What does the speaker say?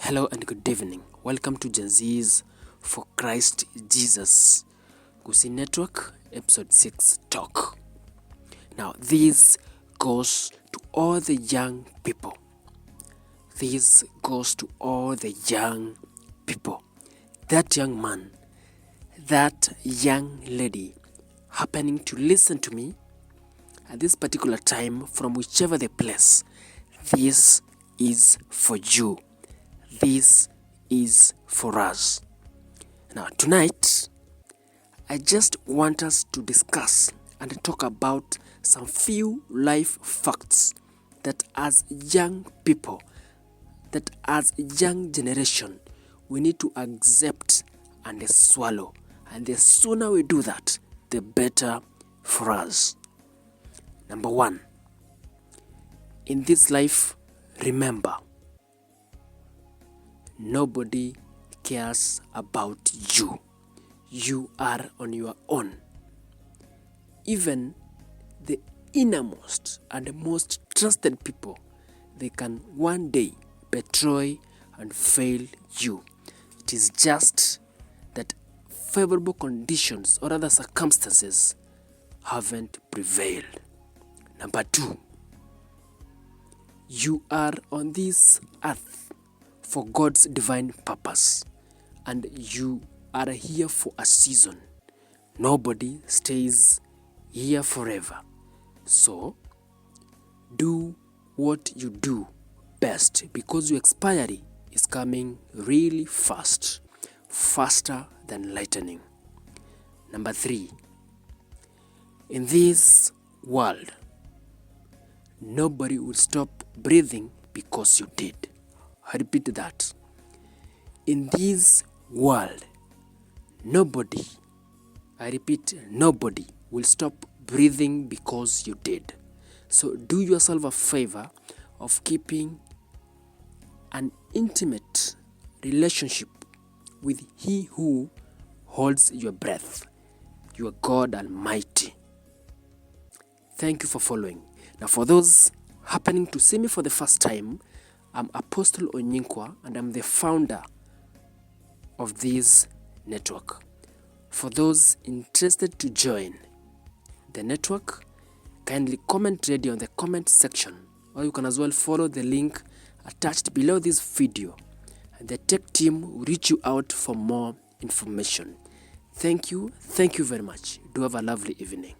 Hello and good evening. Welcome to Gen Z's for Christ Jesus Gusii Network Episode 6 Talk. Now, this goes to all the young people. This goes to all the young people. That young man, that young lady happening to listen to me at this particular time from whichever the place, this is for you. This is for us. Now, tonight, I just want us to discuss and talk about some few life facts that as young people, that as a young generation, we need to accept and swallow. And the sooner we do that, the better for us. Number one, in this life, remember, nobody cares about you. You are on your own. Even the innermost and the most trusted people, they can one day betray and fail you. It is just that favorable conditions or other circumstances haven't prevailed. Number two, you are on this earth for God's divine purpose, and you are here for a season. Nobody stays here forever. So, do what you do best, because your expiry is coming really fast, faster than lightning. Number three, in this world, nobody will stop breathing because you did. I repeat that. In this world, nobody, I repeat, nobody will stop breathing because you did. So do yourself a favor of keeping an intimate relationship with He who holds your breath, your God Almighty. Thank you for following. Now, for those happening to see me for the first time, I'm Apostle Onyinkwa, and I'm the founder of this network. For those interested to join the network, kindly comment ready on the comment section, or you can as well follow the link attached below this video, and the tech team will reach you out for more information. Thank you very much. Do have a lovely evening.